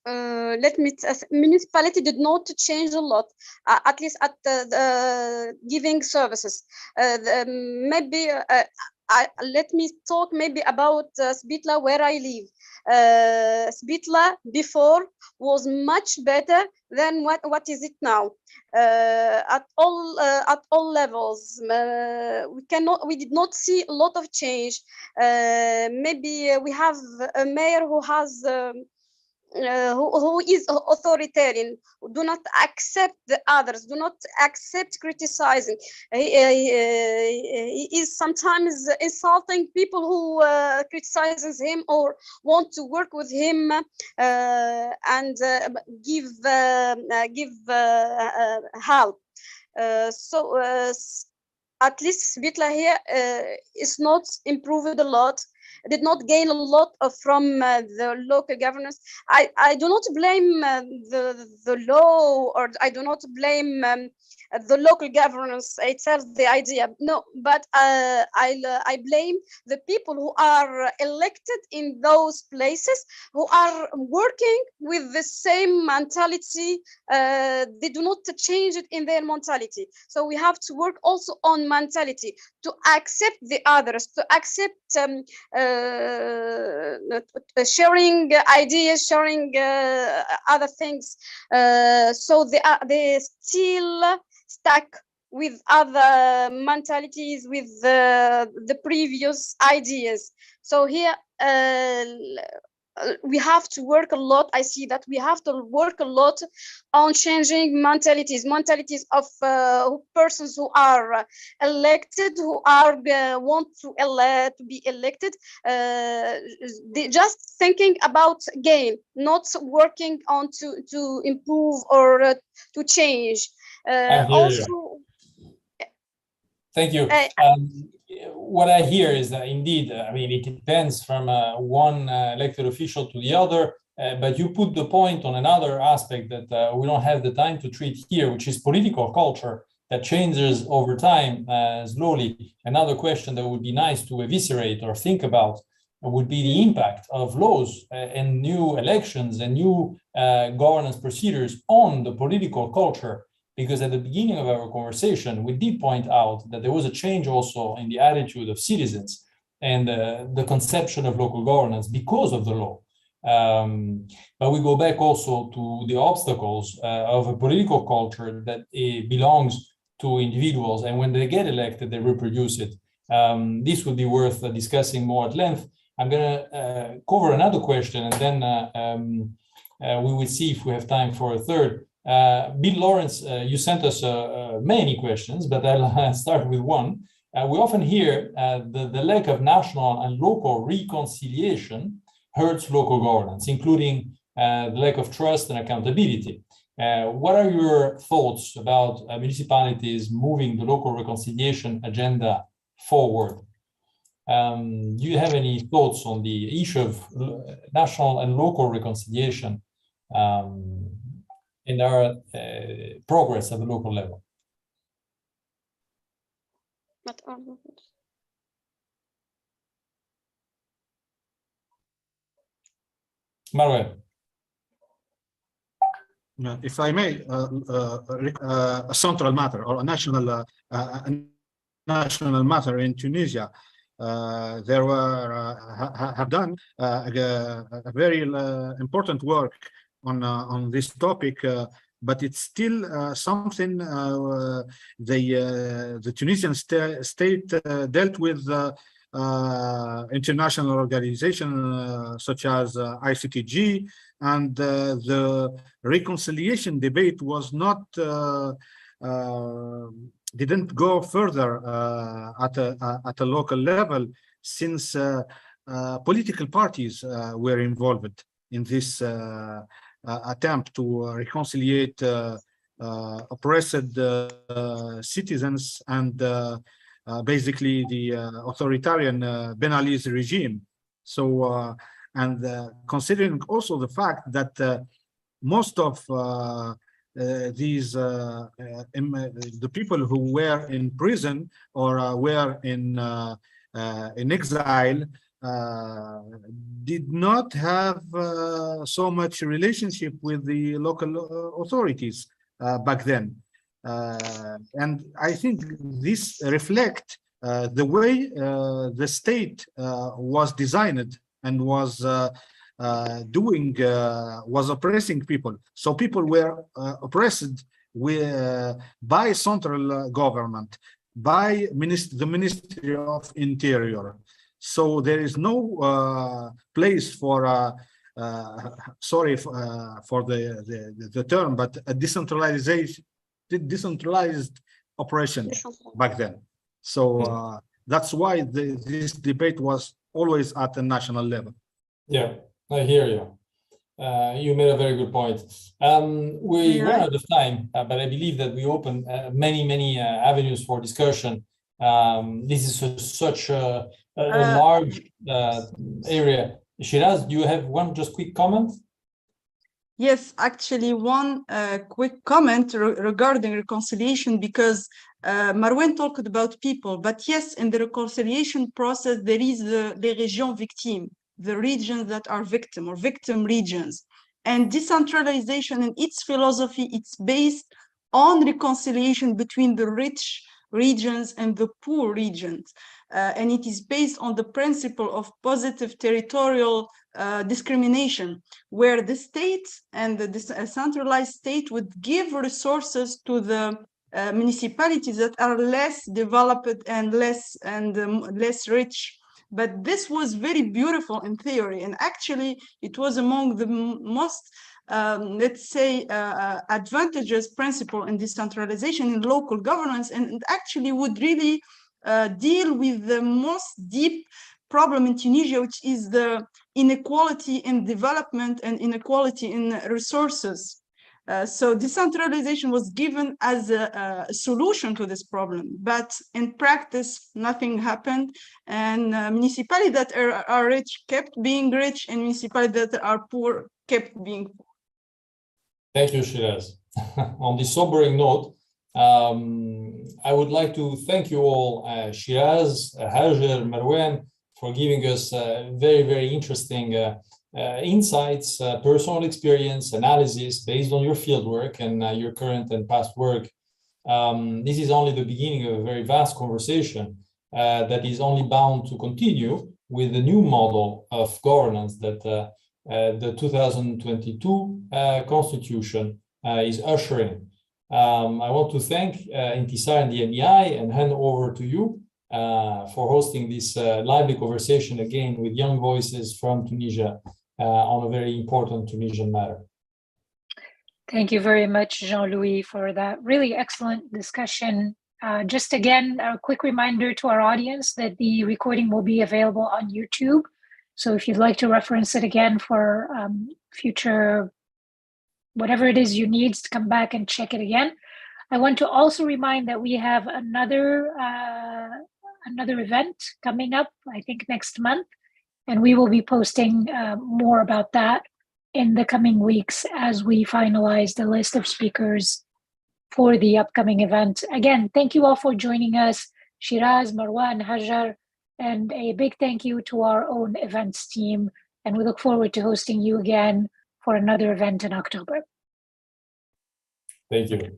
Let me. Municipality did not change a lot, at least at the giving services. Maybe. Let me talk maybe about Sbitla, where I live. Sbitla before was much better than what is it now. At all levels, we did not see a lot of change. Maybe we have a mayor who has. Who is authoritarian, do not accept the others, do not accept criticizing. He is sometimes insulting people who criticizes him or want to work with him and give help. So at least Sbitla here is not improved a lot. Did not gain a lot from the local governance. I do not blame the law, or I do not blame the local governance itself, the idea. No, but I blame the people who are elected in those places, who are working with the same mentality. They do not change it in their mentality. So we have to work also on mentality, to accept the others, to accept sharing ideas, sharing other things. So they still stuck with other mentalities, with the previous ideas. So here we have to work a lot. I see that we have to work a lot on changing mentalities of persons who are elected, who are want to be elected, just thinking about gain, not working on to improve or to change. Also, Thank you. What I hear is that indeed, I mean, it depends from one elected official to the other, but you put the point on another aspect that we don't have the time to treat here, which is political culture that changes over time slowly. Another question that would be nice to eviscerate or think about would be the impact of laws and new elections and new governance procedures on the political culture. Because at the beginning of our conversation, we did point out that there was a change also in the attitude of citizens and the conception of local governance because of the law. But we go back also to the obstacles of a political culture that belongs to individuals, and when they get elected, they reproduce it. This would be worth discussing more at length. I'm going to cover another question, and then we will see if we have time for a third. Bill Lawrence, you sent us many questions, but I'll start with one. We often hear the lack of national and local reconciliation hurts local governance, including the lack of trust and accountability. What are your thoughts about municipalities moving the local reconciliation agenda forward? Do you have any thoughts on the issue of national and local reconciliation in our progress at the local level? Manuel. If I may, a central matter or a national matter in Tunisia, there were have done a very important work on this topic, but it's still something the Tunisian state dealt with international organizations such as ICTG, and the reconciliation debate was not didn't go further at a local level, since political parties were involved in this attempt to reconciliate oppressed citizens and basically the authoritarian Benali's regime. So, considering also the fact that most of these the people who were in prison or were in exile did not have so much relationship with the local authorities back then, and I think this reflects the way the state was designed and was was oppressing people. So people were oppressed by central government, by the Ministry of Interior. So there is no place for sorry for the term, but a decentralized operation back then. So that's why this debate was always at the national level. Yeah, I hear you. You made a very good point. We run out of time, but I believe that we open many avenues for discussion. This is such a large area. Shiraz, do you have one just quick comment? Yes, actually, one quick comment regarding reconciliation, because Marwan talked about people, but yes, in the reconciliation process, there is the régions victimes, the regions that are victim or victim regions. And decentralization in its philosophy, it's based on reconciliation between the rich regions and the poor regions. And it is based on the principle of positive territorial discrimination, where the state and the centralized state would give resources to the municipalities that are less developed and less rich. But this was very beautiful in theory, and actually it was among the most let's say advantageous principle in decentralization in local governance, and actually would really deal with the most deep problem in Tunisia, which is the inequality in development and inequality in resources. So decentralization was given as a solution to this problem, but in practice, nothing happened. And municipalities that are rich kept being rich, and municipalities that are poor kept being poor. Thank you, Shiraz. On this sobering note, I would like to thank you all, Shiraz, Hajar, Marwan, for giving us very, very interesting insights, personal experience, analysis based on your fieldwork and your current and past work. This is only the beginning of a very vast conversation that is only bound to continue with the new model of governance that the 2022 Constitution is ushering. I want to thank Intisar and the NAPI-MEI and hand over to you for hosting this lively conversation again with young voices from Tunisia on a very important Tunisian matter. Thank you very much, Jean-Louis, for that really excellent discussion. Just again, a quick reminder to our audience that the recording will be available on YouTube. So if you'd like to reference it again for future, whatever it is you need to come back and check it again. I want to also remind that we have another event coming up, I think next month, and we will be posting more about that in the coming weeks as we finalize the list of speakers for the upcoming event. Again, thank you all for joining us, Shiraz, Marwan, Hajar, and a big thank you to our own events team. And we look forward to hosting you again for another event in October. Thank you.